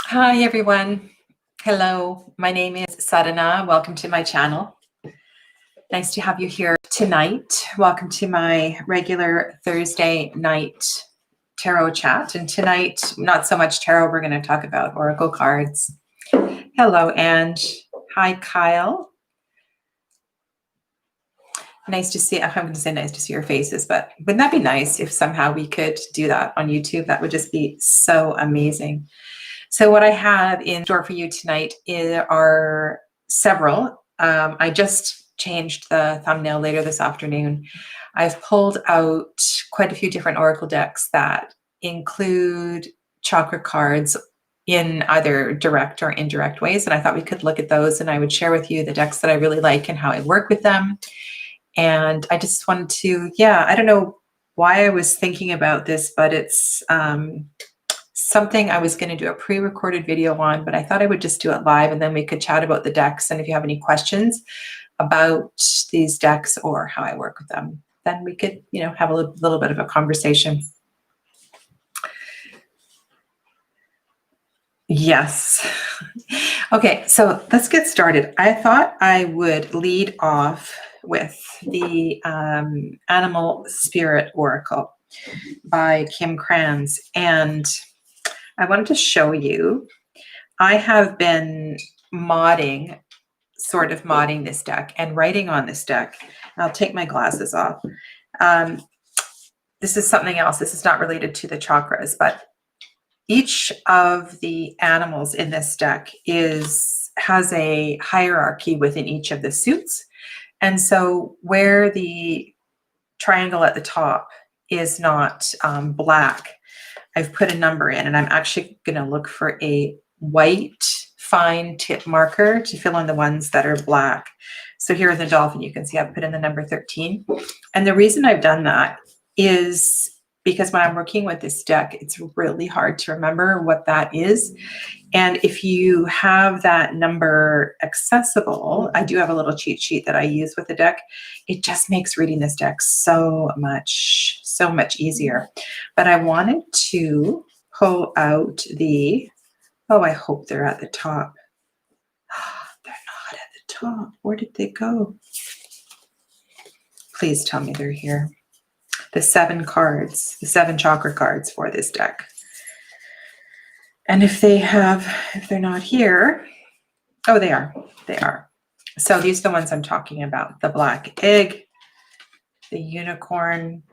Hi, everyone. Hello, my name is Sadhana. Welcome to my channel. Nice to have you here tonight. Welcome to my regular Thursday night tarot chat. And tonight, not so much tarot, we're going to talk about oracle cards. Hello, Ange. Hi, Kyle. Nice to see, I'm going to say nice to see your faces, but wouldn't that be nice if somehow we could do that on YouTube? That would just be so amazing. So what I have in store for you tonight are several. I just changed the thumbnail later this afternoon. I've pulled out quite a few different oracle decks that include chakra cards in either direct or indirect ways. And I thought we could look at those, and I would share with you the decks that I really like and how I work with them. And I just wanted to, I don't know why I was thinking about this, but it's something I was going to do a pre-recorded video on, but I thought I would just do it live, and then we could chat about the decks. And if you have any questions about these decks or how I work with them, then we could, have a little bit of a conversation. Yes. Okay, so let's get started. I thought I would lead off with the Animal Spirit Oracle by Kim Krans. And I wanted to show you, I have been sort of modding this deck and writing on this deck. I'll take my glasses off. This is something else. This is not related to the chakras, but each of the animals in this deck has a hierarchy within each of the suits. And so where the triangle at the top is not black, I've put a number in, and I'm actually going to look for a white fine tip marker to fill in the ones that are black. So here in the dolphin, you can see I've put in the number 13. And the reason I've done that is because when I'm working with this deck, it's really hard to remember what that is. And if you have that number accessible, I do have a little cheat sheet that I use with the deck. It just makes reading this deck so much easier. But I wanted to pull out I hope they're at the top. They're not at the top. Where did they go? Please tell me they're here. The 7 chakra cards for this deck. And if they're not here, oh, they are. So these are the ones I'm talking about. The black egg, the unicorn,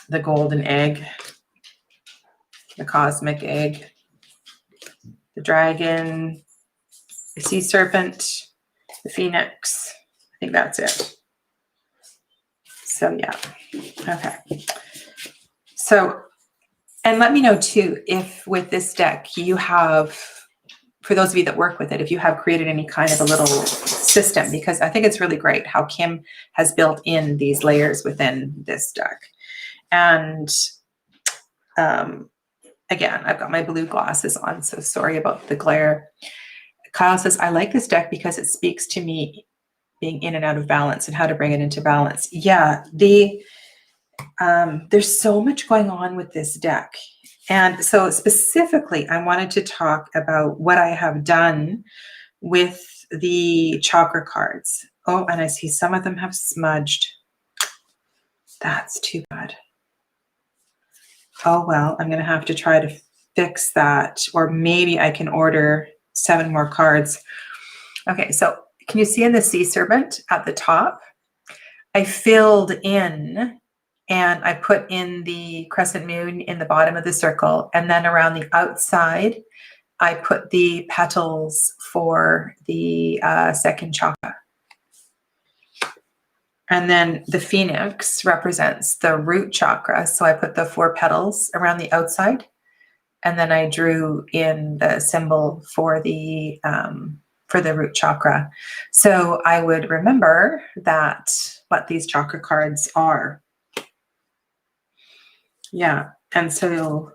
the golden egg, the cosmic egg, the dragon, the sea serpent, the phoenix. I think that's it. So yeah, okay. So, and let me know too, if with this deck you have, for those of you that work with it, if you have created any kind of a little system, because I think it's really great how Kim has built in these layers within this deck. And again, I've got my blue glasses on, so sorry about the glare. Kyle says, I like this deck because it speaks to me being in and out of balance and how to bring it into balance. Yeah, there's so much going on with this deck. And so specifically, I wanted to talk about what I have done with the chakra cards. Oh, and I see some of them have smudged. That's too bad. Oh, well, I'm going to have to try to fix that, or maybe I can order 7 more cards. Okay, so can you see in the sea serpent at the top? I filled in and I put in the crescent moon in the bottom of the circle. And then around the outside, I put the petals for the second chakra. And then the phoenix represents the root chakra. So I put the 4 petals around the outside. And then I drew in the symbol for the root chakra. So I would remember what these chakra cards are. Yeah. And so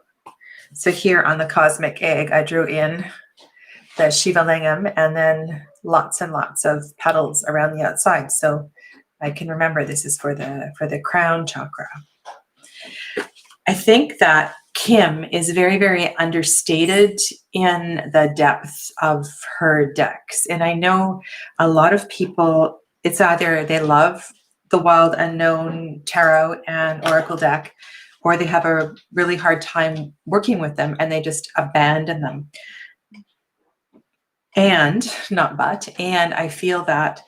here on the cosmic egg, I drew in the Shiva Lingam and then lots and lots of petals around the outside. So I can remember this is for the crown chakra. I think that Kim is very, very understated in the depth of her decks. And I know a lot of people, it's either they love the Wild Unknown Tarot and Oracle deck, or they have a really hard time working with them and they just abandon them. And I feel that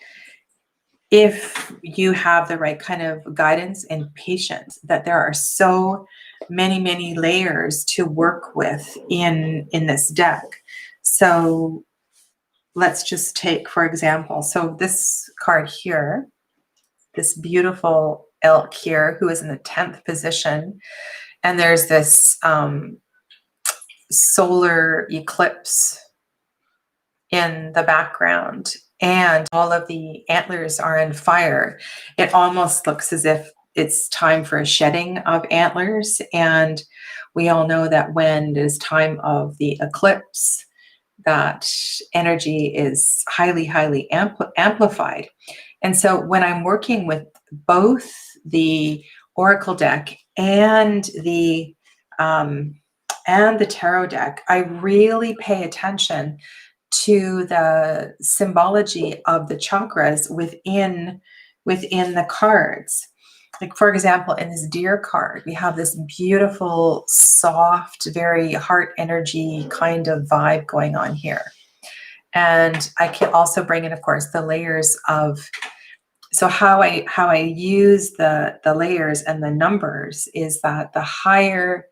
if you have the right kind of guidance and patience, that there are so many, many layers to work with in this deck. So let's just take, for example, so this card here, this beautiful elk here who is in the 10th position, and there's this solar eclipse in the background, and all of the antlers are in fire. It almost looks as if it's time for a shedding of antlers. And we all know that when it is time of the eclipse, that energy is highly, highly amplified. And so when I'm working with both the Oracle deck and the tarot deck, I really pay attention to the symbology of the chakras within the cards. Like, for example, in this deer card, we have this beautiful, soft, very heart energy kind of vibe going on here. And I can also bring in, of course, the layers of, so how I use the layers and the numbers is that the higher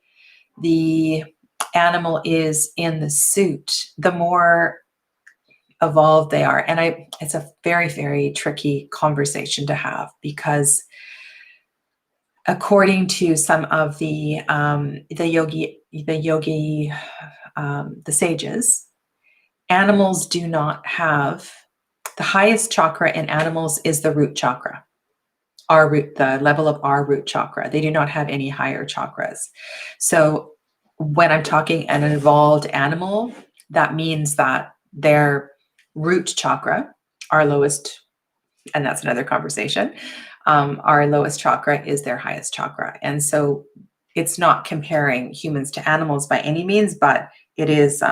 the animal is in the suit, the more evolved they are. And it's a very, very tricky conversation to have, because according to some of the sages, animals do not have, the highest chakra in animals is the root chakra, the level of our root chakra. They do not have any higher chakras. So when I'm talking an evolved animal, that means that their root chakra, our lowest, and that's another conversation, our lowest chakra is their highest chakra. And so it's not comparing humans to animals by any means, but it is,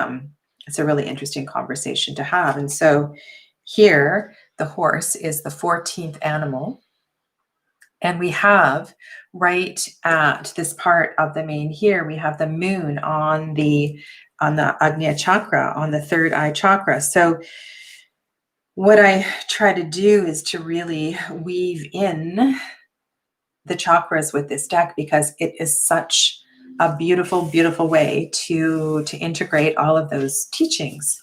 it's a really interesting conversation to have. And so here, the horse is the 14th animal. And we have right at this part of the mane here, we have the moon on the Agnya chakra, on the third eye chakra. So what I try to do is to really weave in the chakras with this deck, because it is such a beautiful, beautiful way to integrate all of those teachings.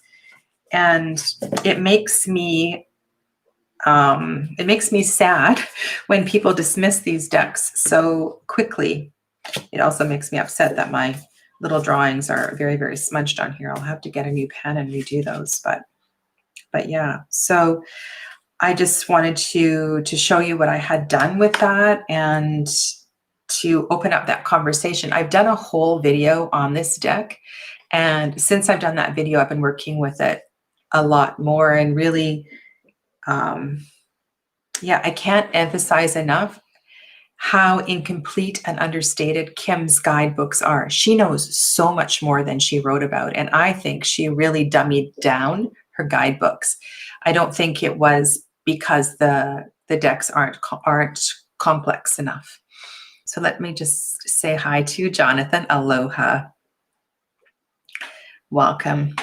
And it makes me sad when people dismiss these decks so quickly. It also makes me upset that my little drawings are very, very smudged on here. I'll have to get a new pen and redo those. But yeah, so I just wanted to show you what I had done with that and to open up that conversation. I've done a whole video on this deck, and since I've done that video, I've been working with it a lot more, and really, yeah, I can't emphasize enough how incomplete and understated Kim's guidebooks are. She knows so much more than she wrote about, and I think she really dummied down her guidebooks. I don't think it was because the decks aren't complex enough. So let me just say hi to Jonathan. Aloha. Welcome.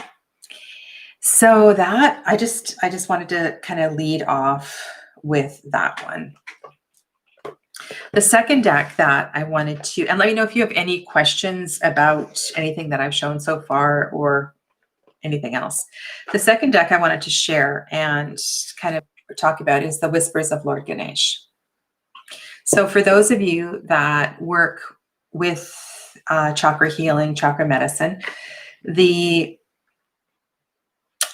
So that I just wanted to kind of lead off with that one. The second deck that I wanted to, and let me know if you have any questions about anything that I've shown so far or anything else. The second deck I wanted to share and kind of talk about is the Whispers of Lord Ganesh. So for those of you that work with chakra healing, chakra medicine, the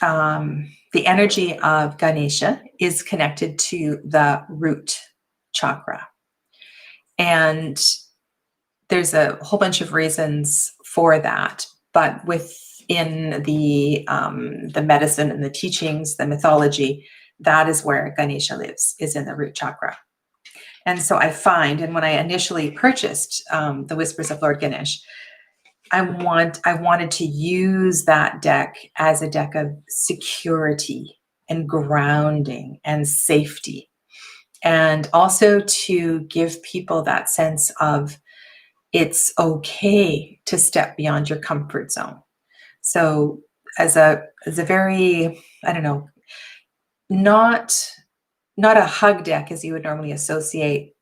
energy of Ganesha is connected to the root chakra. And there's a whole bunch of reasons for that, but within the medicine and the teachings, the mythology, that is where Ganesha lives, is in the root chakra. And so I find, and when I initially purchased the Whispers of Lord Ganesh, I wanted to use that deck as a deck of security and grounding and safety, and also to give people that sense of it's okay to step beyond your comfort zone. So as a very, I don't know, not a hug deck as you would normally associate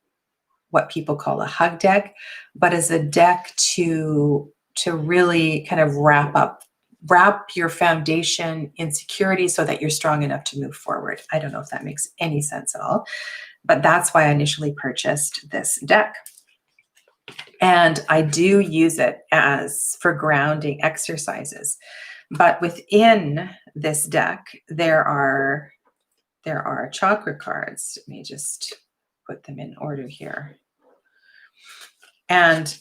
what people call a hug deck, but as a deck to really kind of wrap your foundation in security so that you're strong enough to move forward. I don't know if that makes any sense at all, but that's why I initially purchased this deck. And I do use it as for grounding exercises. But within this deck, there are chakra cards. Let me just put them in order here. And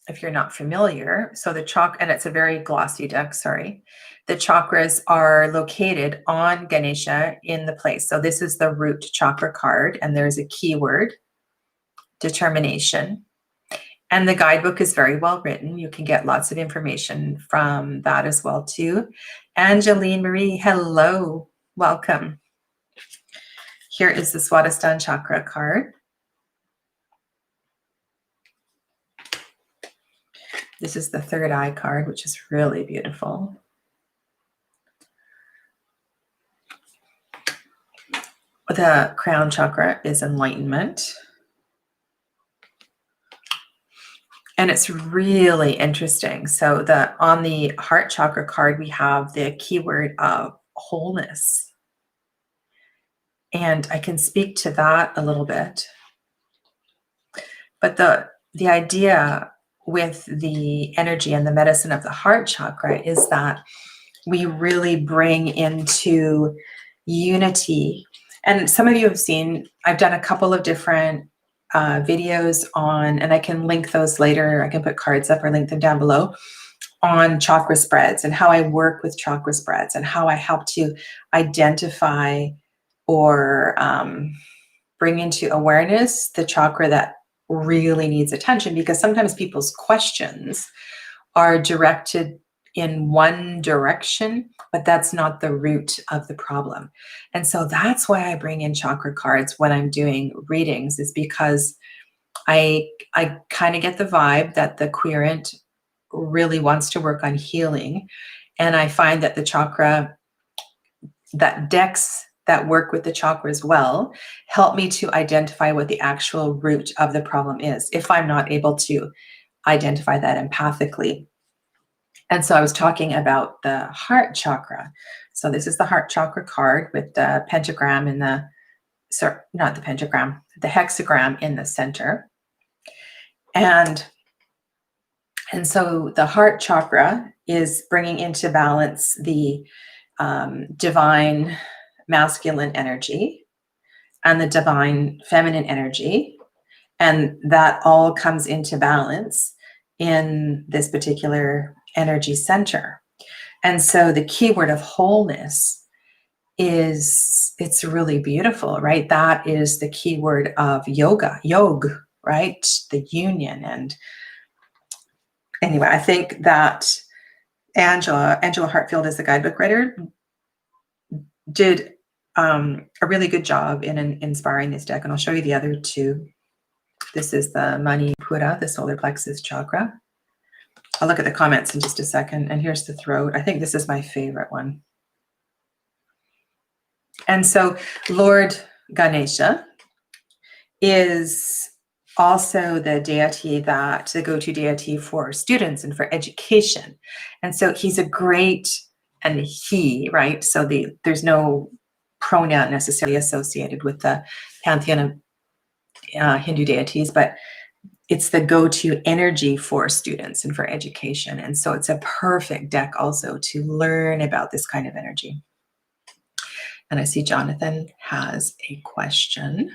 if you're not familiar, so the and it's a very glossy deck, sorry. The chakras are located on Ganesha in the place. So this is the root chakra card, and there's a keyword, determination. And the guidebook is very well written. You can get lots of information from that as well too. Angeline Marie, hello, welcome. Here is the Swadhisthana chakra card. This is the third eye card, which is really beautiful. The crown chakra is enlightenment. And it's really interesting. So on the heart chakra card, we have the keyword of wholeness. And I can speak to that a little bit. But the idea with the energy and the medicine of the heart chakra is that we really bring into unity. And some of you have seen, I've done a couple of different videos on, and I can link those later. I can put cards up or link them down below on chakra spreads and how I work with chakra spreads and how I help to identify or bring into awareness the chakra that really needs attention, because sometimes people's questions are directed in one direction, but that's not the root of the problem. And so that's why I bring in chakra cards when I'm doing readings, is because I kind of get the vibe that the querent really wants to work on healing. And I find that the chakra, that decks that work with the chakras well, help me to identify what the actual root of the problem is, if I'm not able to identify that empathically. And so I was talking about the heart chakra. So this is the heart chakra card with the pentagram in the, sorry, not the pentagram, the hexagram in the center. And so the heart chakra is bringing into balance the divine masculine energy and the divine feminine energy. And that all comes into balance in this particular energy center. And so the keyword of wholeness is, it's really beautiful, right? That is the keyword of yoga, right? The union. And anyway, I think that Angela Hartfield, as the guidebook writer, did a really good job in inspiring this deck. And I'll show you the other two. This is the Manipura, the solar plexus chakra. I'll look at the comments in just a second. And here's the throat. I think this is my favorite one. And so Lord Ganesha is also the deity, that the go-to deity for students and for education. And so he's a great, and he, right? So there's no pronoun necessarily associated with the pantheon of Hindu deities, but it's the go-to energy for students and for education. And so it's a perfect deck also to learn about this kind of energy. And I see Jonathan has a question.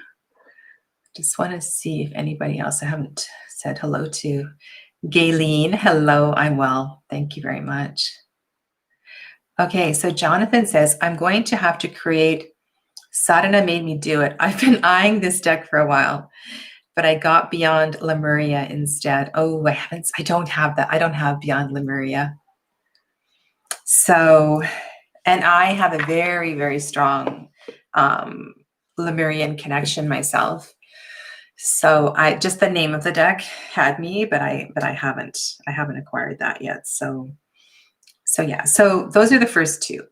Just want to see if anybody else, I haven't said hello to. Gayleen, hello, I'm well. Thank you very much. Okay, so Jonathan says, I'm going to have to create, Sadhana made me do it. I've been eyeing this deck for a while. but I got Beyond Lemuria instead. Oh, I don't have that. I don't have Beyond Lemuria. So, and I have a very, very strong Lemurian connection myself. So just the name of the deck had me, but I haven't acquired that yet. So yeah, so those are the first two.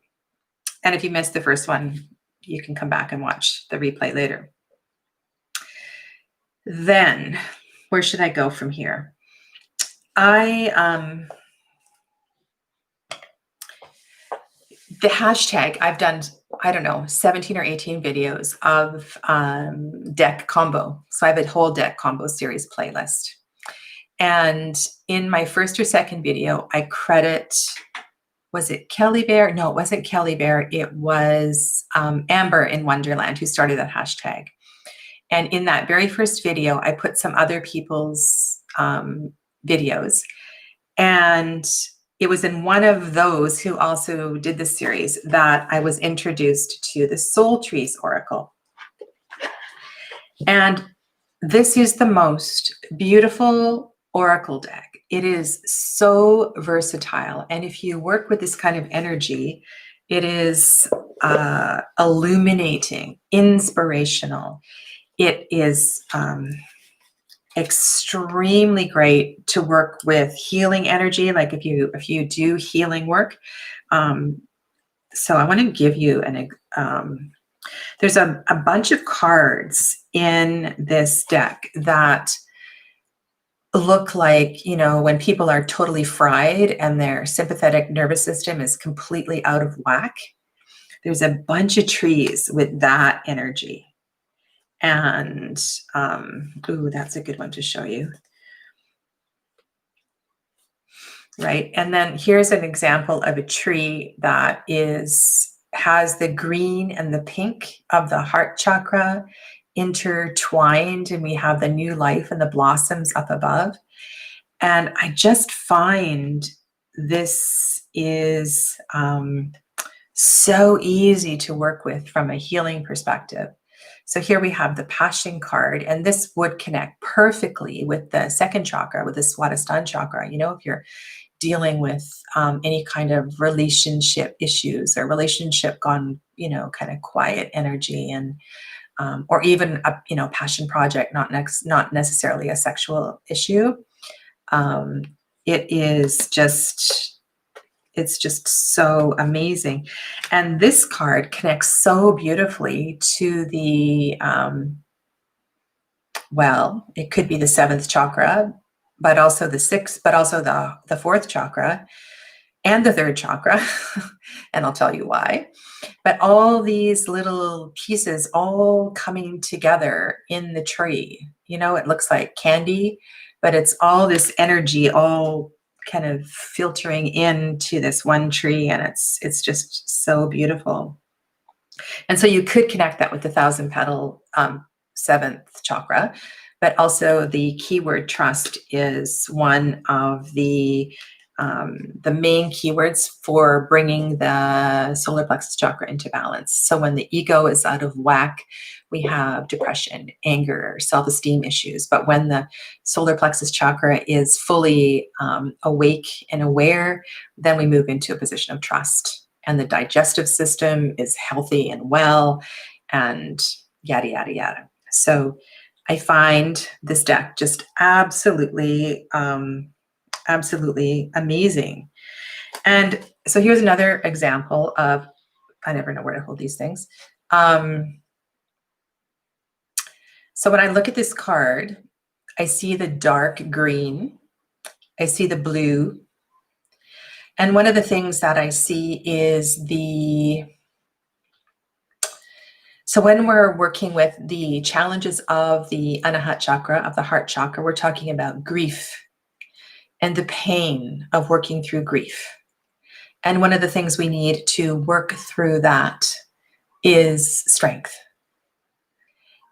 And if you missed the first one, you can come back and watch the replay later. Then where should I go from here? The hashtag, I've done, I don't know, 17 or 18 videos of deck combo. So I have a whole deck combo series playlist. And in my first or second video, I credit, was it Kelly Bear? No, it wasn't Kelly Bear. It was Amber in Wonderland who started that hashtag. And in that very first video, I put some other people's videos. And it was in one of those who also did the series that I was introduced to the Soul Trees Oracle. And this is the most beautiful oracle deck. It is so versatile. And if you work with this kind of energy, it is illuminating, inspirational. It is extremely great to work with healing energy, like if you do healing work. So I want to give you there's a bunch of cards in this deck that look like, you know, when people are totally fried and their sympathetic nervous system is completely out of whack. There's a bunch of trees with that energy. And, ooh, that's a good one to show you. Right. And then here's an example of a tree that has the green and the pink of the heart chakra intertwined, and we have the new life and the blossoms up above. And I just find this is so easy to work with from a healing perspective. So here we have the Passion card, and this would connect perfectly with the second chakra, with the Swadhisthana chakra. You know, if you're dealing with any kind of relationship issues or relationship gone, you know, kind of quiet energy, and or even a, you know, passion project, not necessarily a sexual issue. It's just so amazing. And this card connects so beautifully to the, well, it could be the seventh chakra, but also the sixth, but also the fourth chakra and the third chakra. And I'll tell you why. But all these little pieces all coming together in the tree. You know, it looks like candy, but it's all this energy all kind of filtering into this one tree, and it's just so beautiful. And so you could connect that with the 1,000-petal seventh chakra, but also the keyword trust is one of the main keywords for bringing the solar plexus chakra into balance. So when the ego is out of whack, we have depression, anger, self-esteem issues. But when the solar plexus chakra is fully awake and aware, then we move into a position of trust. And the digestive system is healthy and well, and yada, yada, yada. So I find this deck just absolutely amazing. And so here's another example of, I never know where to hold these things. So when I look at this card, I see the dark green, I see the blue. And one of the things that I see is so when we're working with the challenges of the Anahat chakra, of the heart chakra, we're talking about grief and the pain of working through grief. And one of the things we need to work through that is strength.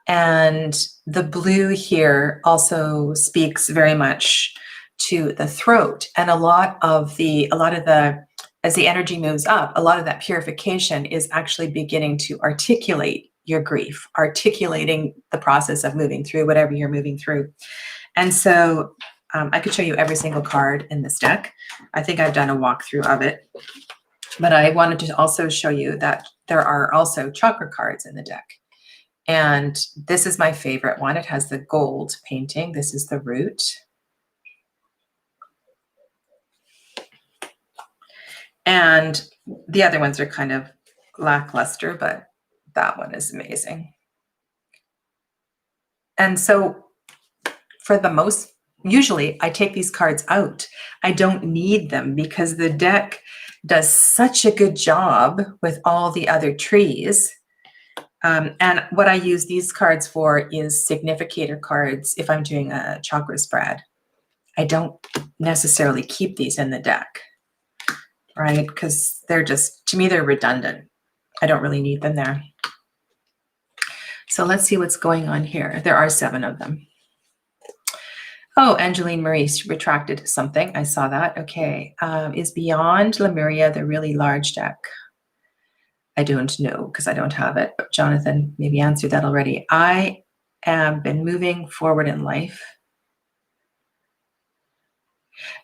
And the blue here also speaks very much to the throat. And a lot of the, as the energy moves up, a lot of that purification is actually beginning to articulate your grief, articulating the process of moving through whatever you're moving through. And so I could show you every single card in this deck. I think I've done a walkthrough of it, but I wanted to also show you that there are also chakra cards in the deck. And this is my favorite one. It has the gold painting. This is the root. And the other ones are kind of lackluster, but that one is amazing. And so usually I take these cards out. I don't need them because the deck does such a good job with all the other trees. And what I use these cards for is significator cards if I'm doing a chakra spread. I don't necessarily keep these in the deck, right? Because they're just, to me, they're redundant. I don't really need them there. So let's see what's going on here. There are 7 of them. Oh, Angeline Marie retracted something. I saw that. Okay. Is Beyond Lemuria the really large deck? I don't know because I don't have it, but Jonathan maybe answered that already. I have been moving forward in life.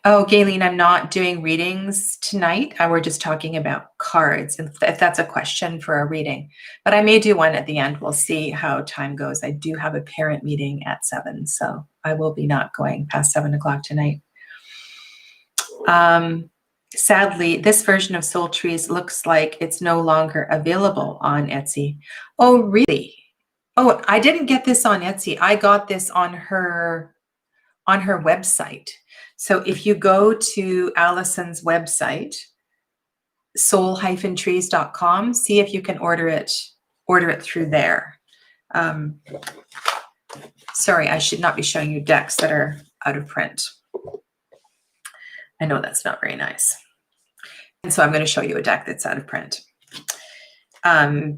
Oh, Gayleen, I'm not doing readings tonight. We're just talking about cards, if that's a question for a reading. But I may do one at the end. We'll see how time goes. I do have a parent meeting at 7, so I will be not going past 7 o'clock tonight. Sadly, this version of Soul Trees looks like it's no longer available on Etsy. Oh, really? Oh, I didn't get this on Etsy. I got this on her website. So if you go to Allison's website, soul-trees.com, see if you can order it through there. Sorry, I should not be showing you decks that are out of print. I know that's not very nice. And so I'm going to show you a deck that's out of print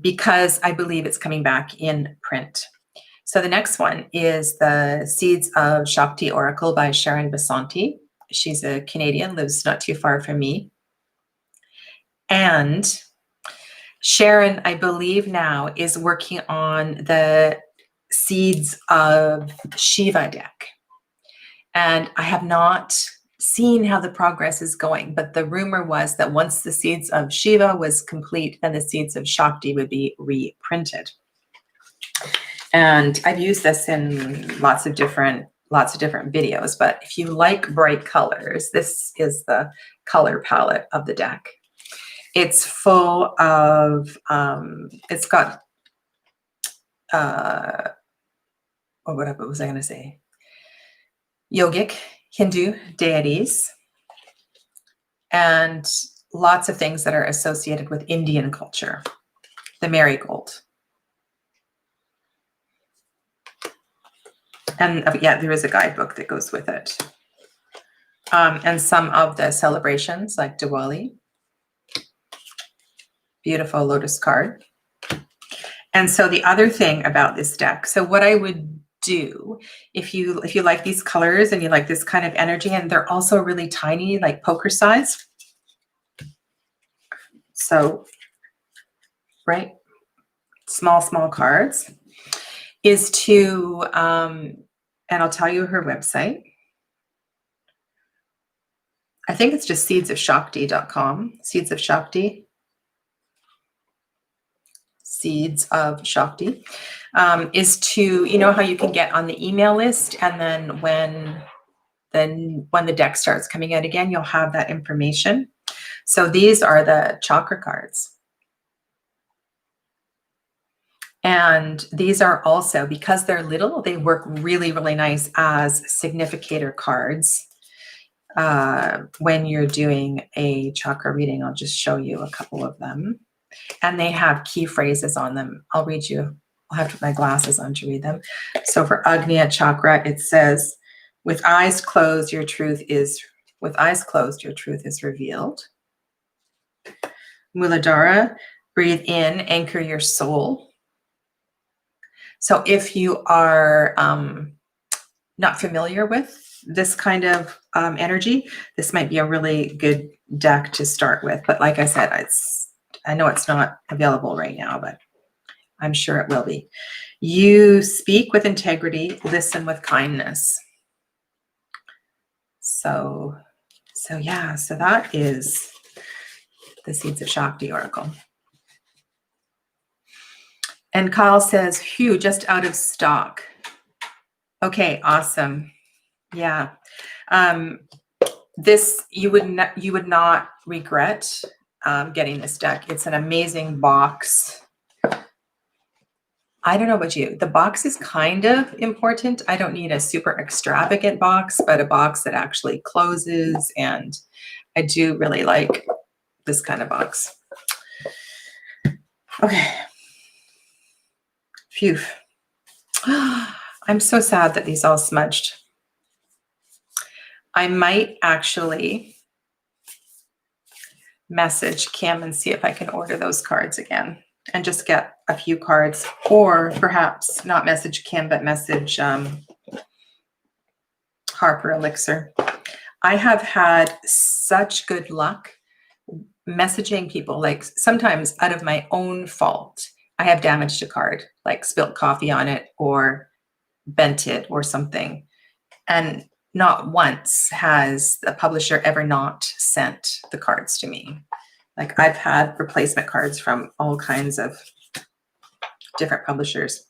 because I believe it's coming back in print. So the next one is the Seeds of Shakti Oracle by Sharon Basanti. She's a Canadian, lives not too far from me. And Sharon, I believe now, is working on the Seeds of Shiva deck. And I have not seen how the progress is going, but the rumor was that once the Seeds of Shiva was complete, then the Seeds of Shakti would be reprinted. And I've used this in lots of different videos, but if you like bright colors, this is the color palette of the deck. It's full of, it's got, what was I going to say? Yogic Hindu deities and lots of things that are associated with Indian culture. The marigold. And yeah, there is a guidebook that goes with it. And some of the celebrations like Diwali. Beautiful lotus card. And so the other thing about this deck, so what I would do if you like these colors and you like this kind of energy, and they're also really tiny, like poker size. So, right, small cards, is to, and I'll tell you her website. I think it's just seedsofshakti.com, Seeds of Shakti. Seeds of Shakti, is to, you know how you can get on the email list, and then when the deck starts coming out again, you'll have that information. So these are the chakra cards. And these are also, because they're little, they work really, really nice as significator cards. When you're doing a chakra reading, I'll just show you a couple of them. And they have key phrases on them. I'll read you. I'll have to put my glasses on to read them. So for Agnya Chakra, it says, with eyes closed, your truth is revealed. Muladhara, breathe in, anchor your soul. So if you are not familiar with this kind of energy, this might be a really good deck to start with. But like I said, I know it's not available right now, but I'm sure it will be. You speak with integrity, listen with kindness. So yeah, so that is the Seeds of Shakti Oracle. And Kyle says, phew, just out of stock. Okay, awesome. Yeah. This, you would not regret getting this deck. It's an amazing box. I don't know about you. The box is kind of important. I don't need a super extravagant box, but a box that actually closes. And I do really like this kind of box. Okay. Phew. I'm so sad that these all smudged. I might actually message Kim and see if I can order those cards again and just get a few cards, or perhaps not message Kim, but message Harper Elixir. I have had such good luck messaging people, like sometimes out of my own fault, I have damaged a card, like spilt coffee on it or bent it or something. And not once has the publisher ever not sent the cards to me. Like I've had replacement cards from all kinds of different publishers.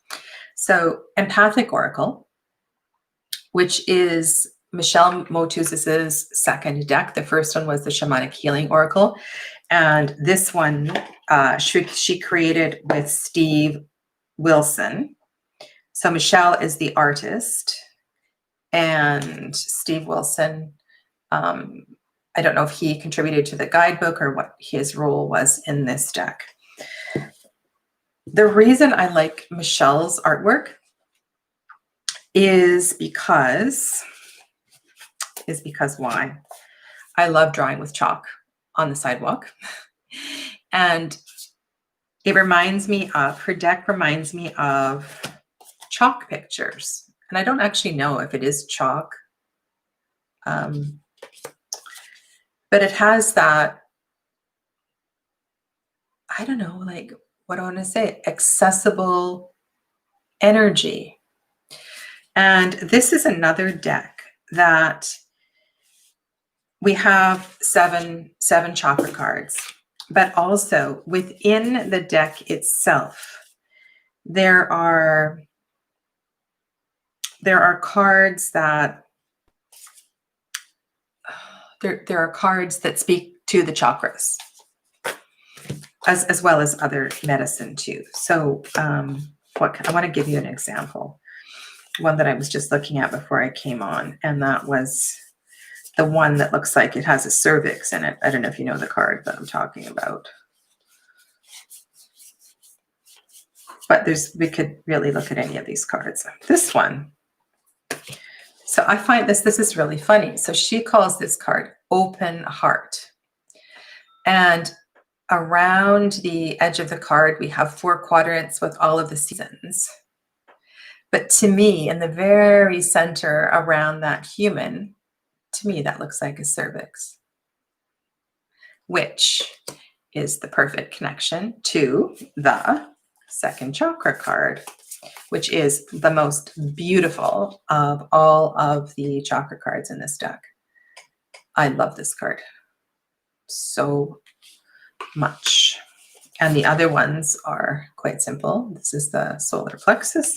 So Empathic Oracle, which is Michelle Motuz's second deck. The first one was the Shamanic Healing Oracle. And this one she created with Steve Wilson. So Michelle is the artist and Steve Wilson, I don't know if he contributed to the guidebook or what his role was in this deck. The reason I like Michelle's artwork is because why? I love drawing with chalk on the sidewalk. And it reminds me of, her deck reminds me of chalk pictures. And I don't actually know if it is chalk. But it has that, I don't know, like, what do I want to say? Accessible energy. And this is another deck that we have seven chakra cards, but also within the deck itself, there are cards that there are cards that speak to the chakras, as well as other medicine too. So I want to give you an example, one that I was just looking at before I came on, and that was the one that looks like it has a cervix in it. I don't know if you know the card that I'm talking about, but we could really look at any of these cards. This one. So I find this is really funny. So she calls this card Open Heart. And around the edge of the card, we have 4 quadrants with all of the seasons. But to me, in the very center around that human, to me, that looks like a cervix, which is the perfect connection to the second chakra card, which is the most beautiful of all of the chakra cards in this deck. I love this card so much. And the other ones are quite simple. This is the solar plexus.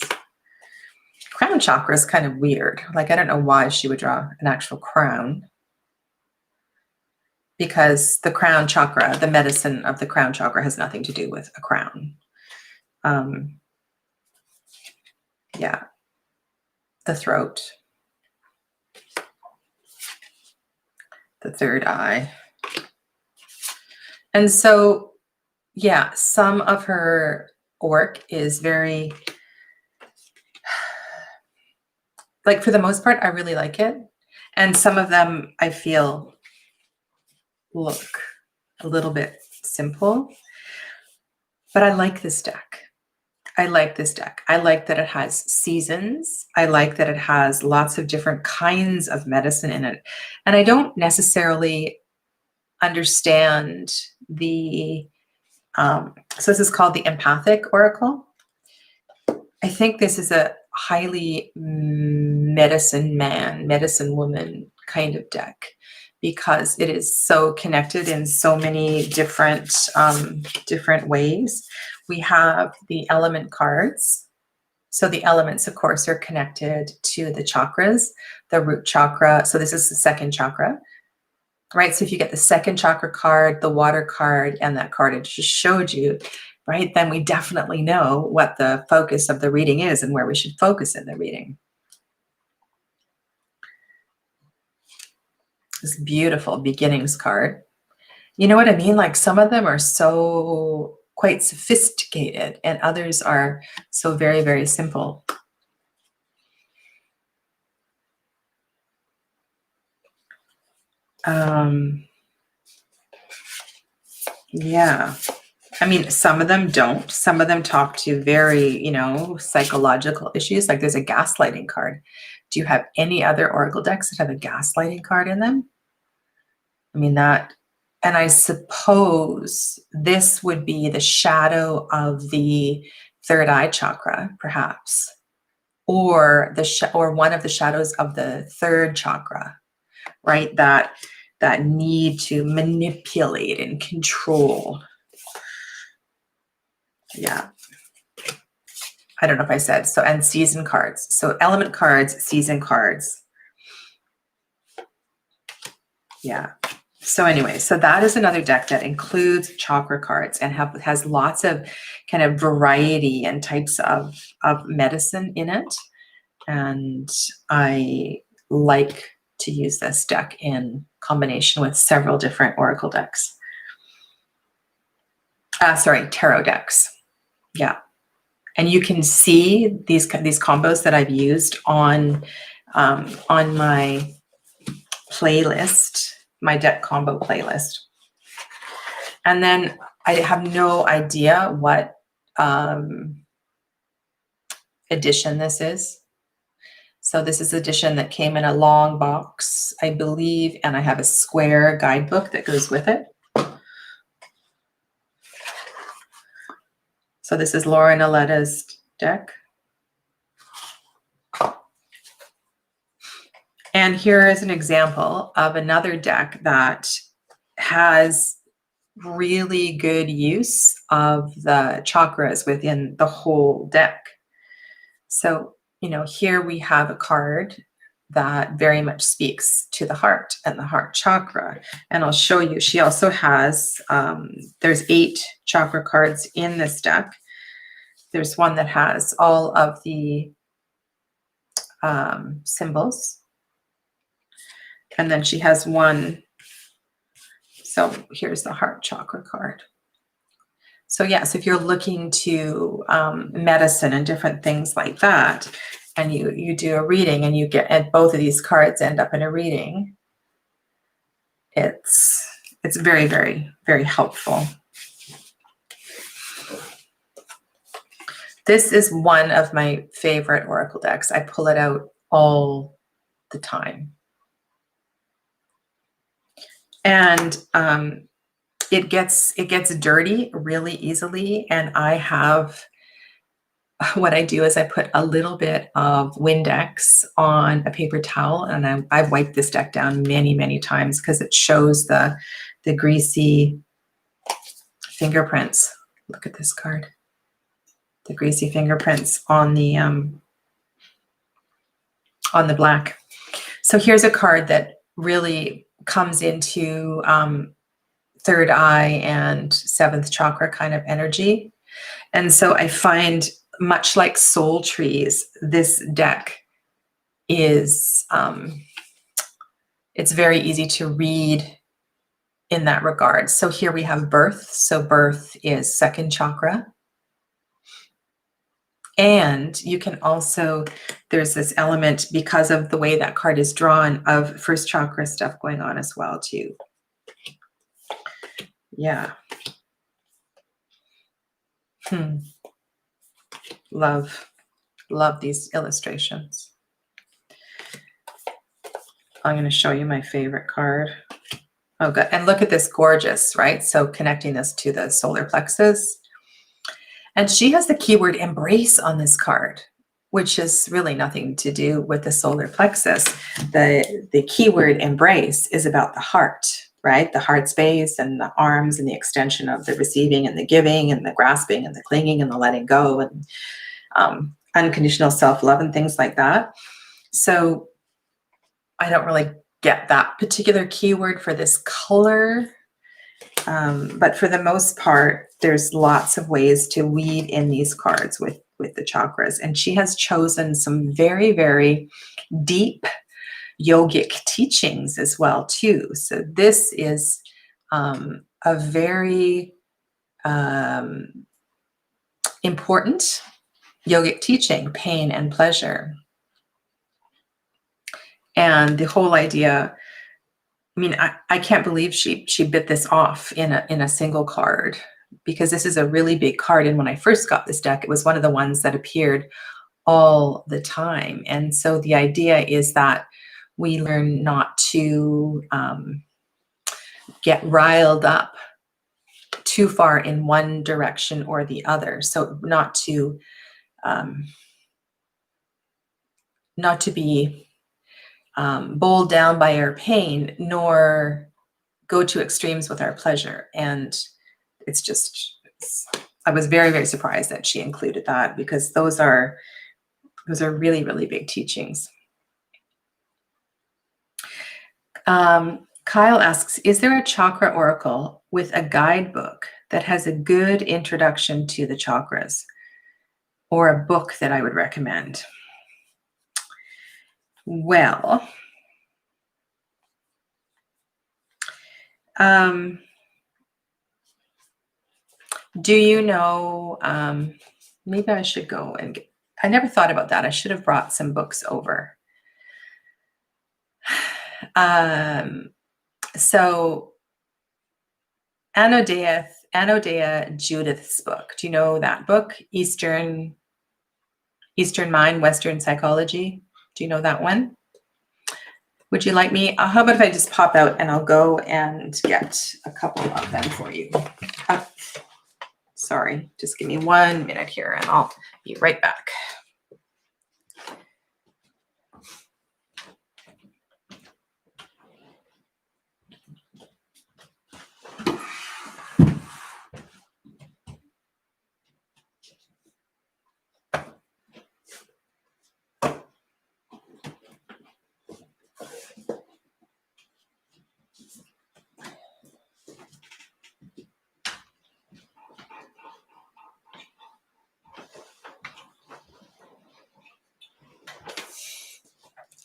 Crown chakra is kind of weird. Like, I don't know why she would draw an actual crown, because the crown chakra, the medicine of the crown chakra, has nothing to do with a crown. Yeah, the throat, the third eye. And so, yeah, some of her work is very, like, for the most part, I really like it. And some of them I feel look a little bit simple, but I like this deck. I like this deck. I like that it has seasons. I like that it has lots of different kinds of medicine in it. And I don't necessarily understand the, so this is called the Empathic Oracle. I think this is a highly medicine man, medicine woman kind of deck, because it is so connected in so many different different ways. We have the element cards. So the elements, of course, are connected to the chakras, the root chakra. So this is the second chakra, right? So if you get the second chakra card, the water card, and that card I just showed you, right, then we definitely know what the focus of the reading is and where we should focus in the reading. This beautiful beginnings card. You know what I mean? Like some of them are so quite sophisticated and others are so very, very simple. Yeah. I mean, some of them don't. Some of them talk to very, psychological issues. Like there's a gaslighting card. Do you have any other oracle decks that have a gaslighting card in them? I mean, that, and I suppose this would be the shadow of the third eye chakra, perhaps, or or one of the shadows of the third chakra, right? That need to manipulate and control. Yeah. I don't know if I said so. And season cards. So element cards, season cards. Yeah. So anyway, so that is another deck that includes chakra cards and has lots of kind of variety and types of medicine in it. And I like to use this deck in combination with several different oracle decks. Tarot decks. Yeah. And you can see these combos that I've used on my playlist, my deck combo playlist. And then I have no idea what edition this is. So this is edition that came in a long box, I believe, and I have a square guidebook that goes with it. So this is Laura Naletta's deck. And here is an example of another deck that has really good use of the chakras within the whole deck. So, here we have a card that very much speaks to the heart and the heart chakra. And I'll show you, she also has, there's 8 chakra cards in this deck. There's one that has all of the symbols. And then she has one. So here's the heart chakra card. So yes, if you're looking to medicine and different things like that, and you do a reading and and both of these cards end up in a reading, it's very, very, very helpful. This is one of my favorite oracle decks. I pull it out all the time. And it gets dirty really easily. And what I do is I put a little bit of Windex on a paper towel, and I've wiped this deck down many, many times because it shows the greasy fingerprints. Look at this card. The greasy fingerprints on the black. So here's a card that really comes into third eye and seventh chakra kind of energy. And so I find, much like soul trees, this deck is, it's very easy to read in that regard. So here we have birth. So birth is second chakra. And you can also, there's this element, because of the way that card is drawn, of first chakra stuff going on as well too. Yeah. Love these illustrations. I'm going to show you my favorite card. Oh, good. And look at this, gorgeous, right? So connecting this to the solar plexus. And she has the keyword embrace on this card, which is really nothing to do with the solar plexus. The keyword embrace is about the heart, right? The heart space and the arms and the extension of the receiving and the giving and the grasping and the clinging and the letting go and unconditional self-love and things like that. So I don't really get that particular keyword for this color. But for the most part, there's lots of ways to weave in these cards with the chakras. And she has chosen some very, very deep yogic teachings as well, too. So this is a very important yogic teaching, pain and pleasure. And the whole idea, I mean, I can't believe she bit this off in a single card, because this is a really big card. And when I first got this deck, it was one of the ones that appeared all the time. And so the idea is that we learn not to get riled up too far in one direction or the other. So not to be bowled down by our pain, nor go to extremes with our pleasure. And I was very, very surprised that she included that, because those are really, really big teachings. Kyle asks, is there a chakra oracle with a guidebook that has a good introduction to the chakras, or a book that I would recommend? Well, do you know, maybe I should go and I never thought about that. I should have brought some books over. So Anodea Judith's book. Do you know that book? Eastern Mind, Western Psychology. Do you know that one? Would you like me? How about if I just pop out and I'll go and get a couple of them for you? Sorry, just give me 1 minute here and I'll be right back.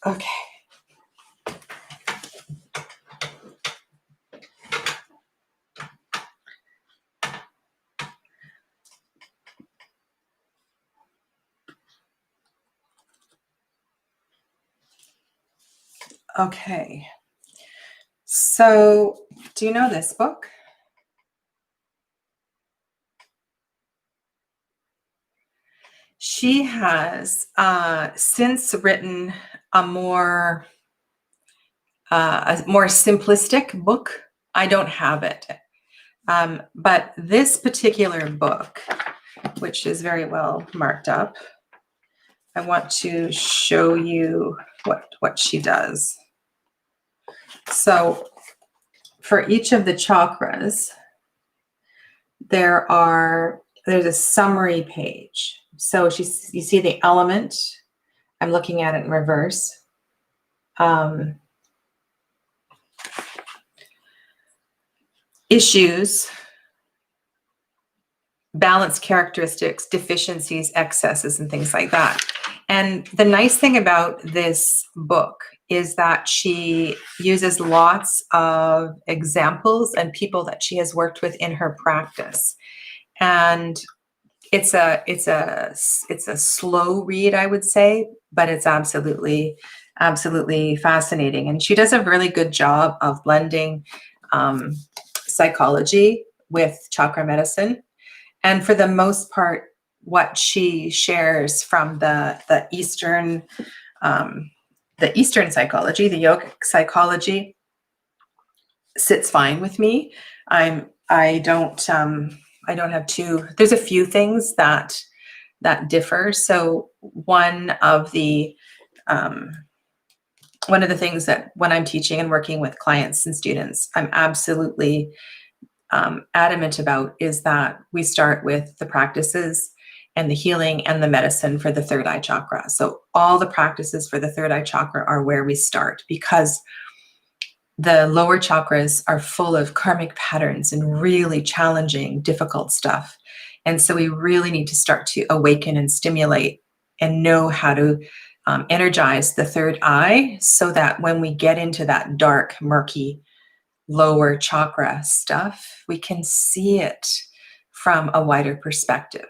Okay. Okay. So, do you know this book? She has since written a more simplistic book. I don't have it. But this particular book, which is very well marked up, I want to show you what she does. So for each of the chakras, there's a summary page. So you see the element. I'm looking at it in reverse. Issues, balance characteristics, deficiencies, excesses, and things like that. And the nice thing about this book is that she uses lots of examples and people that she has worked with in her practice. And it's a slow read, I would say, but it's absolutely fascinating. And she does a really good job of blending psychology with chakra medicine. And for the most part, what she shares from the Eastern psychology, the yogic psychology, sits fine with me. I don't have two. There's a few things that differ. So one of the things that when I'm teaching and working with clients and students, I'm absolutely adamant about is that we start with the practices and the healing and the medicine for the third eye chakra. So all the practices for the third eye chakra are where we start, because the lower chakras are full of karmic patterns and really challenging, difficult stuff. And so we really need to start to awaken and stimulate and know how to energize the third eye, so that when we get into that dark, murky, lower chakra stuff, we can see it from a wider perspective.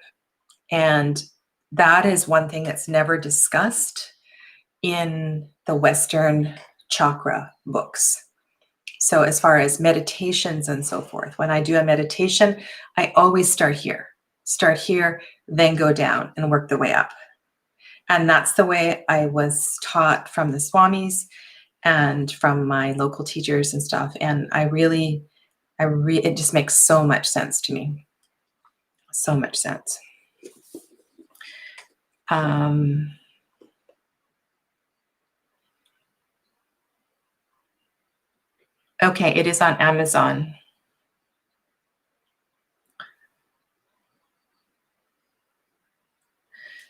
And that is one thing that's never discussed in the Western chakra books. So as far as meditations and so forth, when I do a meditation, I always start here, then go down and work the way up. And that's the way I was taught from the swamis and from my local teachers and stuff. And it just makes so much sense to me. So much sense. Okay, it is on Amazon.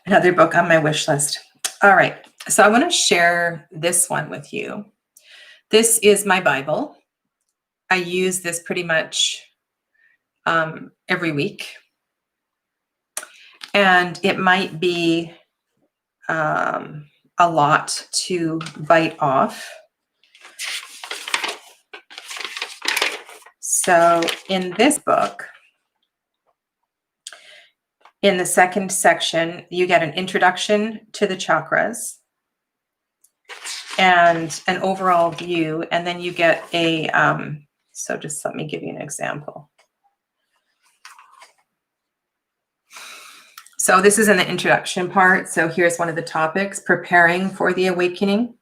Another book on my wish list. All right, so I want to share this one with you. This is my Bible. I use this pretty much every week. And it might be a lot to bite off. So in this book, in the second section, you get an introduction to the chakras and an overall view, and then you get a, so just let me give you an example. So this is in the introduction part. So here's one of the topics, preparing for the awakening.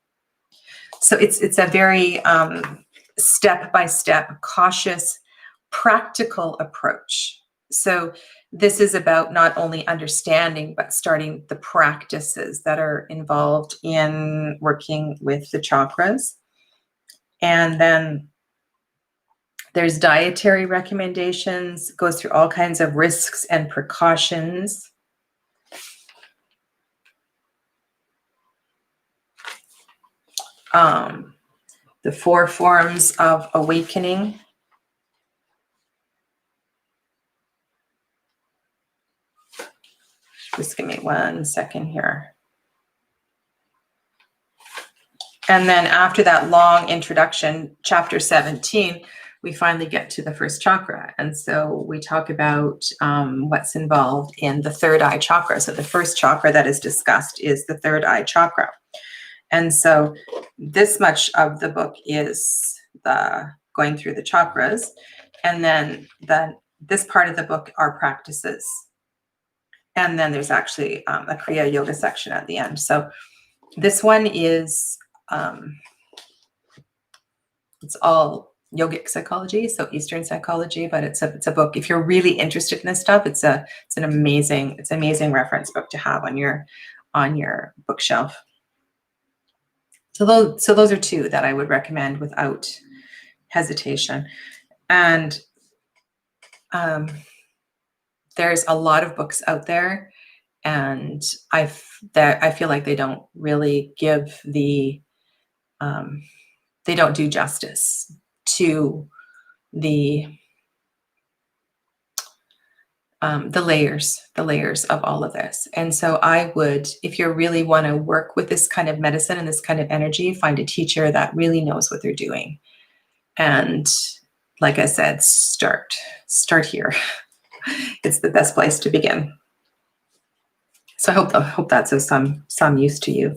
So it's a very step-by-step, cautious, practical approach. So this is about not only understanding, but starting the practices that are involved in working with the chakras. And then there's dietary recommendations, goes through all kinds of risks and precautions. The 4 forms of awakening. Just give me 1 second here. And then after that long introduction, chapter 17, we finally get to the first chakra. And so we talk about what's involved in the third eye chakra. So the first chakra that is discussed is the third eye chakra. And so this much of the book is the going through the chakras. And then this part of the book are practices. And then there's actually a Kriya Yoga section at the end. So this one is, it's all yogic psychology, so Eastern psychology, but it's a book. If you're really interested in this stuff, it's an amazing reference book to have on your bookshelf. So those are 2 that I would recommend without hesitation. And there's a lot of books out there, and I feel like they don't really give they don't do justice to the layers of all of this. And so I would, if you really want to work with this kind of medicine and this kind of energy, find a teacher that really knows what they're doing. And like I said, start here. It's the best place to begin. So I hope that's of some use to you.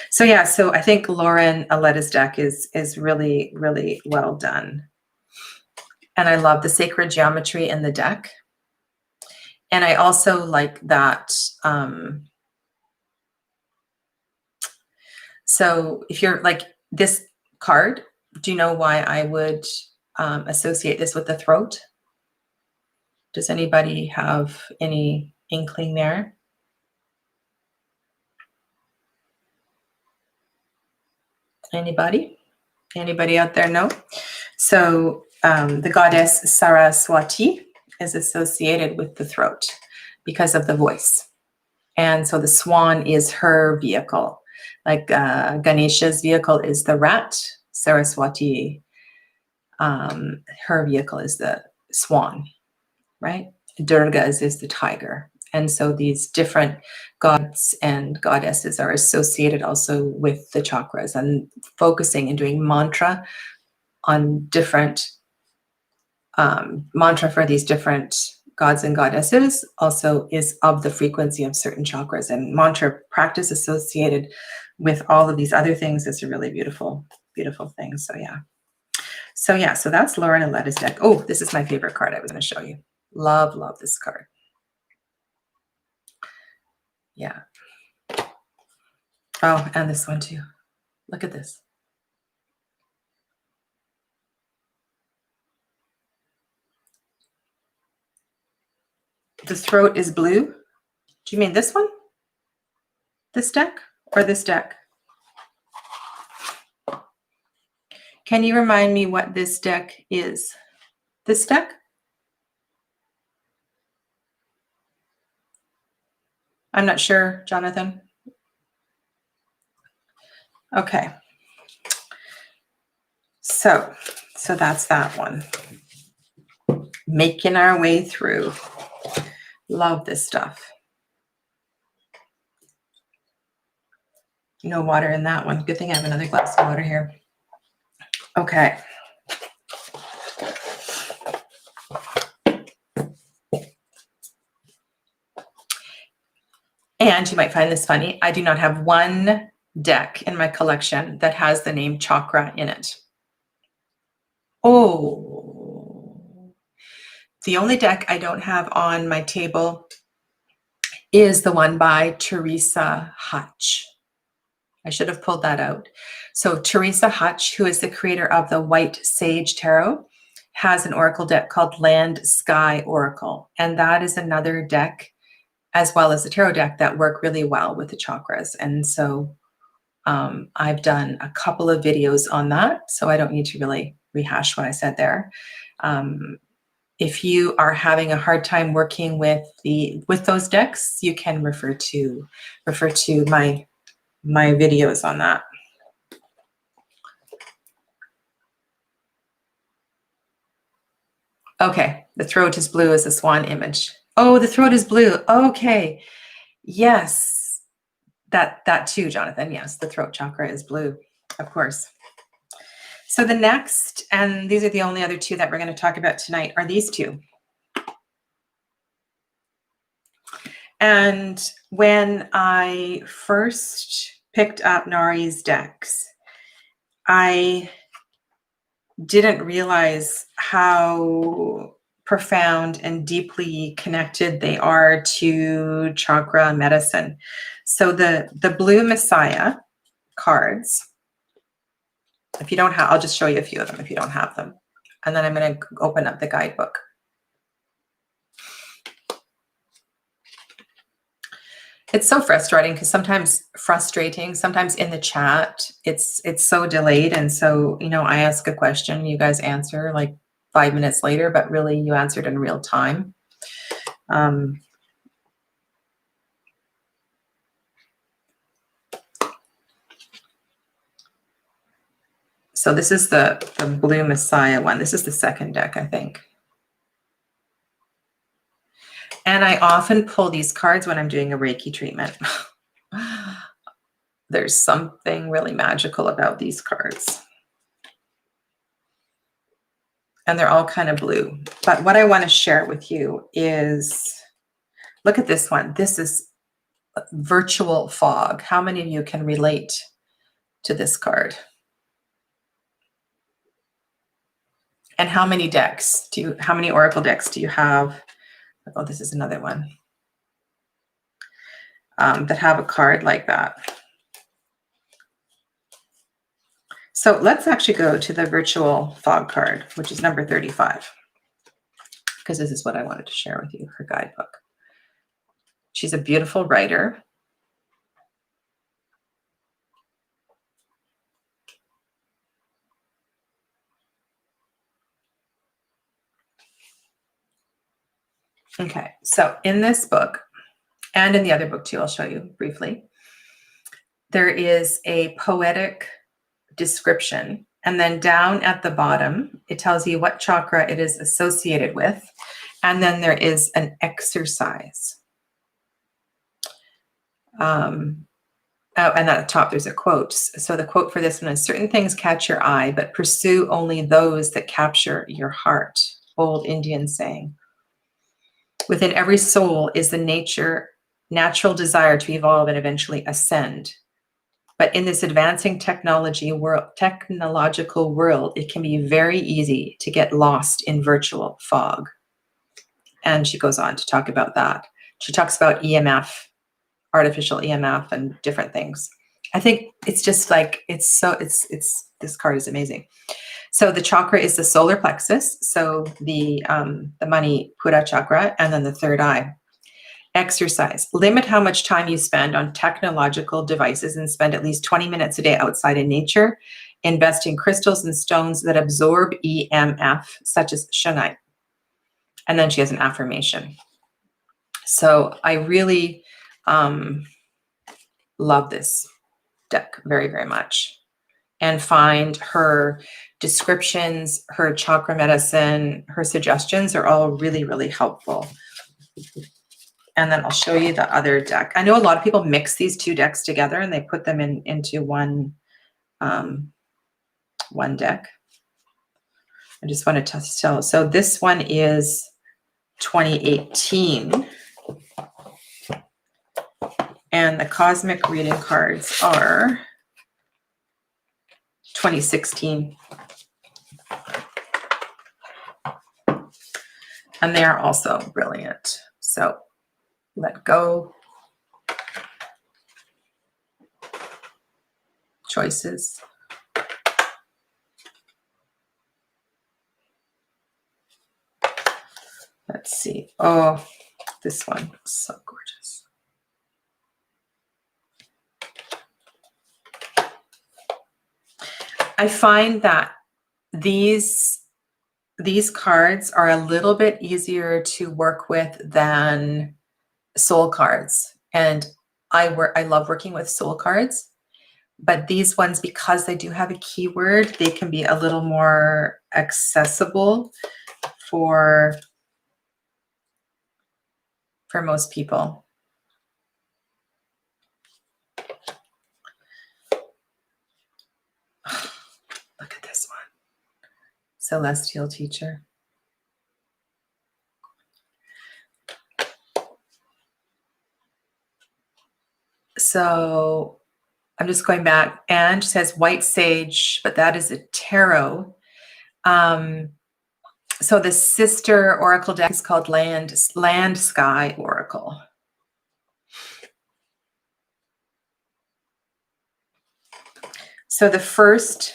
So yeah, so I think Lauren Aletta's deck is really, really well done. And I love the sacred geometry in the deck. And I also like that. So if you're like this card, do you know why I would associate this with the throat? Does anybody have any inkling there? Anybody? Anybody out there know? So the goddess Saraswati is associated with the throat because of the voice. And so the swan is her vehicle. Like Ganesha's vehicle is the rat. Saraswati, her vehicle is the swan, right? Durga is the tiger. And so these different gods and goddesses are associated also with the chakras, and focusing and doing mantra on different mantra for these different gods and goddesses also is of the frequency of certain chakras, and mantra practice associated with all of these other things is a really beautiful, beautiful thing. So yeah, so that's Lauren and Letta's deck. Oh, this is my favorite card I was going to show you. Love this card. Yeah. Oh, and this one too. Look at this. The throat is blue. Do you mean this one? This deck or this deck? Can you remind me what this deck is? This deck? I'm not sure, Jonathan. Okay. So that's that one. Making our way through. Love this stuff. No water in that one. Good thing I have another glass of water here. Okay. And you might find this funny. I do not have one deck in my collection that has the name Chakra in it. Oh, the only deck I don't have on my table is the one by Teresa Hutch. I should have pulled that out. So Teresa Hutch, who is the creator of the White Sage Tarot, has an oracle deck called Land Sky Oracle. And that is another deck, as well as the tarot deck, that work really well with the chakras. And so I've done a couple of videos on that, so I don't need to really rehash what I said there. If you are having a hard time working with those decks, you can refer to my videos on that. Okay, the throat is blue as a swan image. Oh, the throat is blue. Okay, yes, that too, Jonathan. Yes, the throat chakra is blue, of course. So the next, and these are the only other two that we're going to talk about tonight, are these two. And when I first picked up Nari's decks, I didn't realize how profound and deeply connected they are to chakra medicine. So the Blue Messiah cards, if you don't have, I'll just show you a few of them if you don't have them. And then I'm going to open up the guidebook. It's so frustrating because sometimes in the chat, it's so delayed. And so, I ask a question, you guys answer like 5 minutes later, but really you answered in real time. So this is the Blue Messiah one. This is the second deck, I think. And I often pull these cards when I'm doing a Reiki treatment. There's something really magical about these cards. And they're all kind of blue. But what I want to share with you is, look at this one. This is virtual fog. How many of you can relate to this card? And how many oracle decks do you have? Oh, this is another one that have a card like that. So let's actually go to the virtual fog card, which is number 35. because this is what I wanted to share with you, her guidebook. She's a beautiful writer. Okay, so in this book, and in the other book too, I'll show you briefly, there is a poetic description. And then down at the bottom, it tells you what chakra it is associated with. And then there is an exercise. And at the top, there's a quote. So the quote for this one is, certain things catch your eye, but pursue only those that capture your heart. Old Indian saying. Within every soul is the natural desire to evolve and eventually ascend. But in this advancing technological world, it can be very easy to get lost in virtual fog. And she goes on to talk about that. She talks about EMF, artificial EMF, and different things. I think it's just like, this card is amazing. So the chakra is the solar plexus. So the Manipura chakra, and then the third eye. Exercise. Limit how much time you spend on technological devices and spend at least 20 minutes a day outside in nature. Invest in crystals and stones that absorb EMF, such as shungite. And then she has an affirmation. So I really love this deck very, very much. And find her descriptions, her chakra medicine, her suggestions are all really, really helpful. And then I'll show you the other deck. I know a lot of people mix these two decks together and they put them into one deck. I just want to tell. So this one is 2018. And the cosmic reading cards are 2016. And they are also brilliant. So let go. Choices. Let's see. Oh, this one is so gorgeous. I find that these cards are a little bit easier to work with than soul cards. And I love working with soul cards, but these ones, because they do have a keyword, they can be a little more accessible for most people. Look at this one. Celestial teacher. So I'm just going back, and she says white sage, but that is a tarot. So the sister oracle deck is called Land Sky Oracle. So the first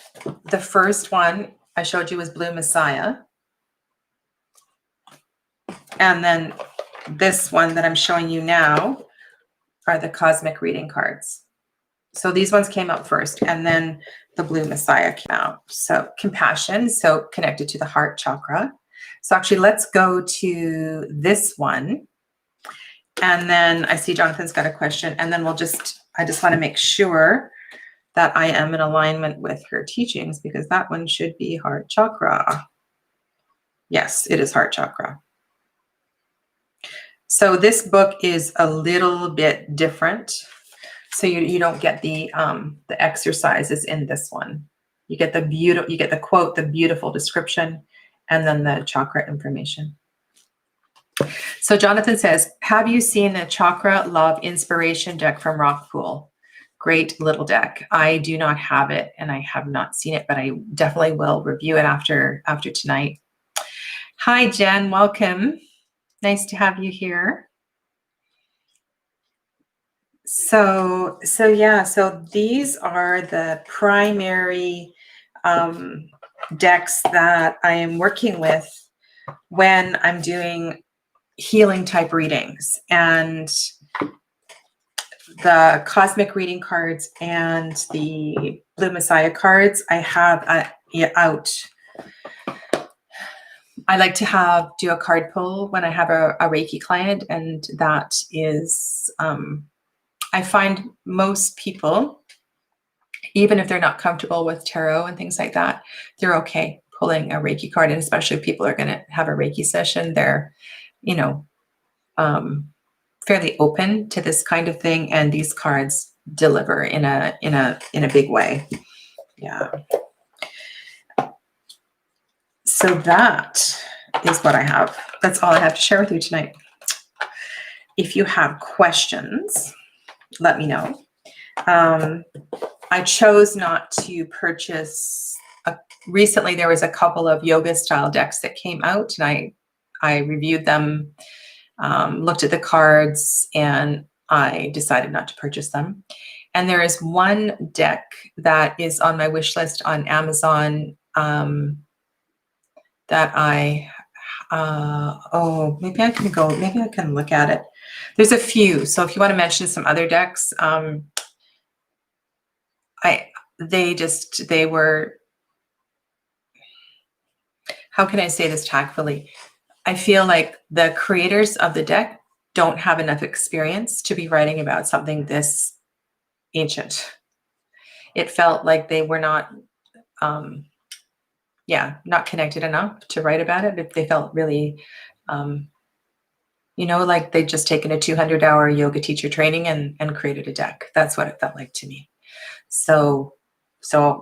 one I showed you was Blue Messiah. And then this one that I'm showing you now are the cosmic reading cards. So these ones came out first, and then the Blue Messiah came out. So compassion, so connected to the heart chakra. So actually, let's go to this one. And then I see Jonathan's got a question, and then I just want to make sure that I am in alignment with her teachings, because that one should be heart chakra. Yes, it is heart chakra. So this book is a little bit different. So you don't get the exercises in this one. You get the quote, the beautiful description, and then the chakra information. So Jonathan says, have you seen the Chakra Love Inspiration deck from Rockpool? Great little deck. I do not have it, and I have not seen it, but I definitely will review it after tonight. Hi, Jen. Welcome. Nice to have you here. So yeah, so these are the primary decks that I am working with when I'm doing healing type readings, and the cosmic reading cards and the Blue Messiah cards, I have out. I like to do a card pull when I have a Reiki client, and that is, I find most people, even if they're not comfortable with tarot and things like that, they're okay pulling a Reiki card. And especially if people are going to have a Reiki session, they're, you know, fairly open to this kind of thing. And these cards deliver in a big way. Yeah. So that is what I have. That's all I have to share with you tonight. If you have questions, let me know. I chose not to purchase. Recently, there was a couple of yoga style decks that came out, and I reviewed them, looked at the cards, and I decided not to purchase them. And there is one deck that is on my wish list on Amazon that maybe I can look at it. There's a few. So if you want to mention some other decks, they were, how can I say this tactfully? I feel like the creators of the deck don't have enough experience to be writing about something this ancient. It felt like they were not, not connected enough to write about it. They felt really, like they'd just taken a 200-hour yoga teacher training and created a deck. That's what it felt like to me. So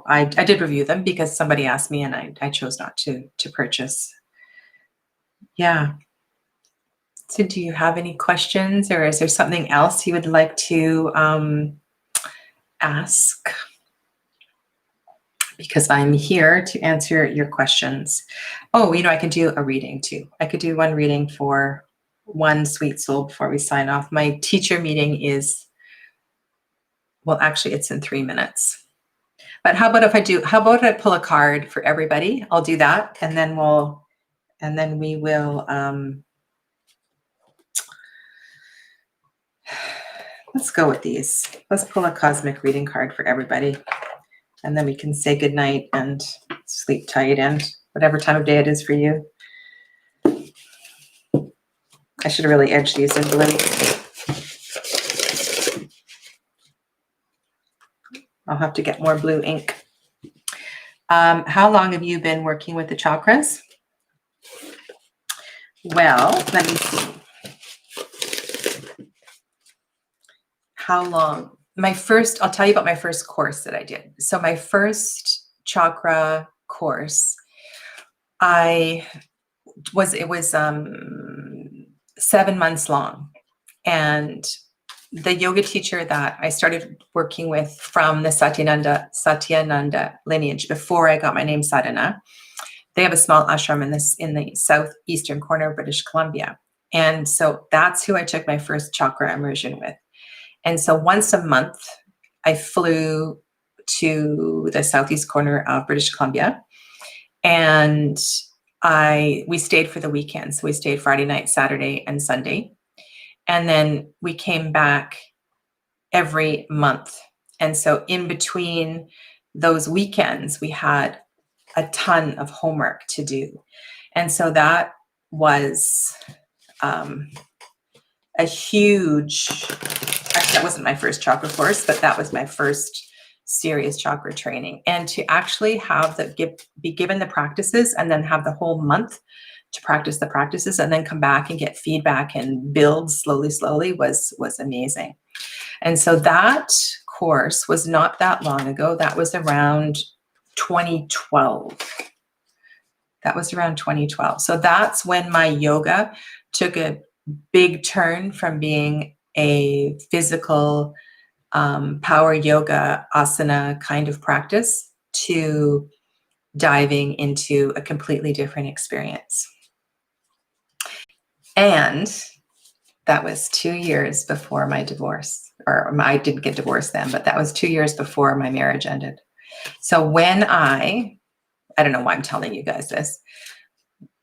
I did review them because somebody asked me, and I chose not to purchase. Yeah. So do you have any questions, or is there something else you would like to ask? Because I'm here to answer your questions. Oh, I could do a reading too. I could do one reading for one sweet soul before we sign off. My teacher meeting is, well, actually it's in 3 minutes. But how about I pull a card for everybody? I'll do that. And then we will, let's go with these. Let's pull a cosmic reading card for everybody. And then we can say goodnight and sleep tight, and whatever time of day it is for you. I should have really edged these in blue. I'll have to get more blue ink. How long have you been working with the chakras? Well, let me see. How long? I'll tell you about my first course that I did. So my first chakra course, it was 7 months long. And the yoga teacher that I started working with from the Satyananda lineage before I got my name Sadhana, they have a small ashram in the southeastern corner of British Columbia. And so that's who I took my first chakra immersion with. And so once a month, I flew to the southeast corner of British Columbia, and we stayed for the weekend. So we stayed Friday night, Saturday, and Sunday. And then we came back every month. And so in between those weekends, we had a ton of homework to do. And so that was a huge, actually, that wasn't my first chakra course, but that was my first serious chakra training. And to actually be given the practices and then have the whole month to practice the practices and then come back and get feedback and build slowly was amazing. And so that course was not that long ago. That was around 2012. So that's when my yoga took a big turn from being a physical power yoga asana kind of practice to diving into a completely different experience. And that was 2 years before my divorce, or I didn't get divorced then, but that was 2 years before my marriage ended. So when I don't know why I'm telling you guys this.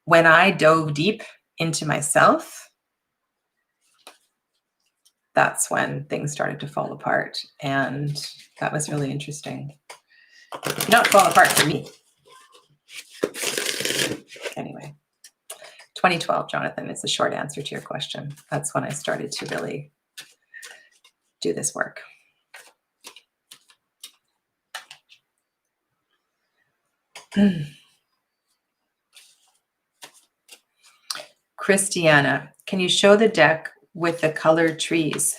when I dove deep into myself, that's when things started to fall apart. And that was really interesting. Not fall apart for me. Anyway, 2012, Jonathan, is the short answer to your question. That's when I started to really do this work. Christiana, can you show the deck with the colored trees?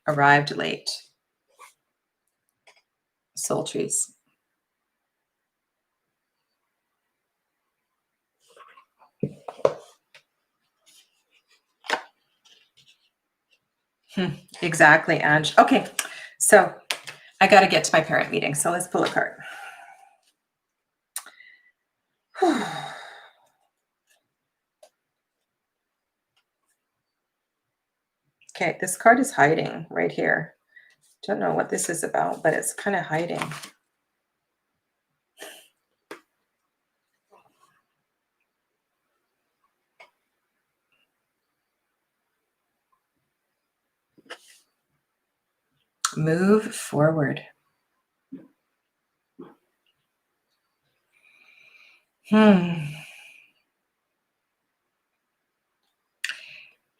Arrived late. Soul trees. Exactly, Ange. Okay, so I got to get to my parent meeting, so let's pull a card. Okay, this card is hiding right here. Don't know what this is about, but it's kind of hiding. Move forward. You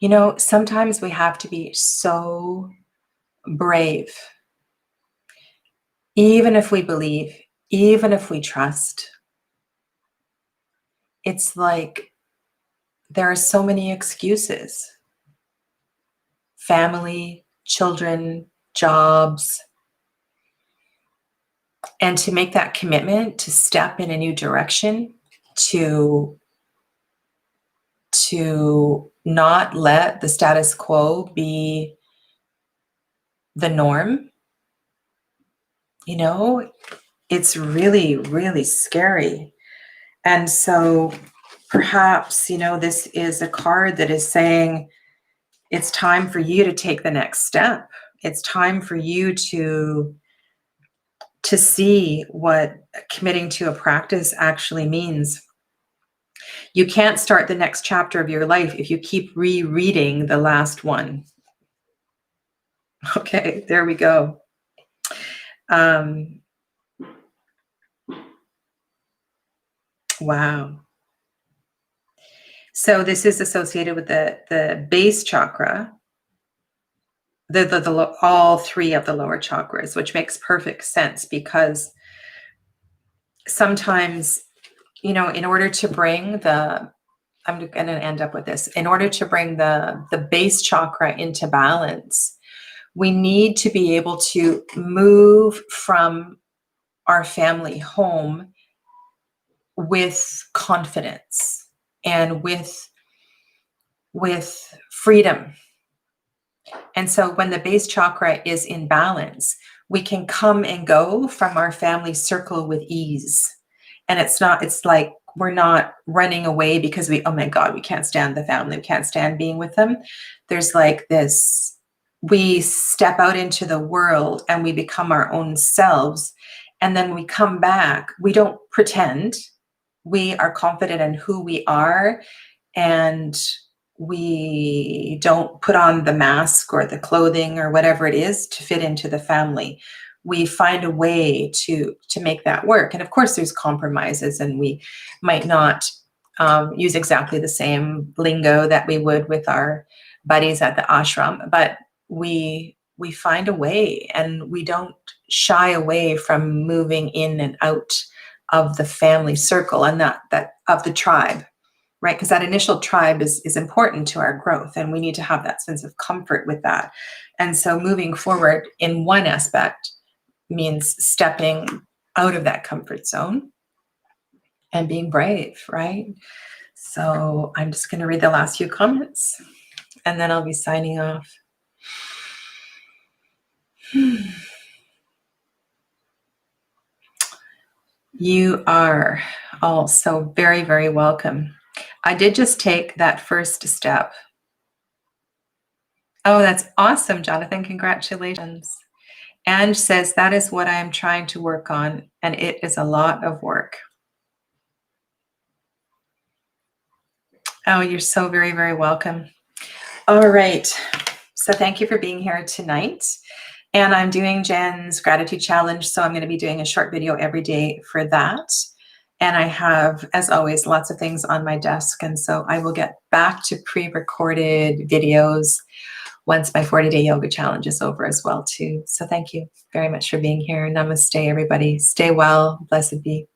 know, sometimes we have to be so brave. Even if we believe, even if we trust, it's like there are so many excuses. Family, children, jobs. And to make that commitment to step in a new direction, to not let the status quo be the norm, you know, it's really, really scary. And so perhaps, you know, this is a card that is saying it's time for you to take the next step. It's time for you to see what committing to a practice actually means. You can't start the next chapter of your life if you keep rereading the last one. Okay, there we go. Wow. So this is associated with the base chakra, all three of the lower chakras, which makes perfect sense because sometimes, you know, in order to bring I'm going to end up with this, in order to bring the base chakra into balance, we need to be able to move from our family home with confidence and with freedom. And so when the base chakra is in balance, we can come and go from our family circle with ease. And it's like we're not running away because oh my God, we can't stand the family. We can't stand being with them. There's like this, we step out into the world and we become our own selves. And then we come back, we don't pretend. We are confident in who we are, and we don't put on the mask or the clothing or whatever it is to fit into the family. We find a way to make that work. And of course, there's compromises, and we might not use exactly the same lingo that we would with our buddies at the ashram, but we find a way, and we don't shy away from moving in and out of the family circle and that of the tribe. Right? Because that initial tribe is important to our growth, and we need to have that sense of comfort with that. And so moving forward in one aspect means stepping out of that comfort zone and being brave, right? So I'm just going to read the last few comments, and then I'll be signing off. You are all so very, very welcome. I did just take that first step. Oh, that's awesome, Jonathan. Congratulations. Ange says, that is what I am trying to work on, and it is a lot of work. Oh, you're so very, very welcome. All right. So thank you for being here tonight. And I'm doing Jen's gratitude challenge. So I'm going to be doing a short video every day for that. And I have, as always, lots of things on my desk. And so I will get back to pre-recorded videos once my 40-day yoga challenge is over as well, too. So thank you very much for being here. Namaste, everybody. Stay well. Blessed be.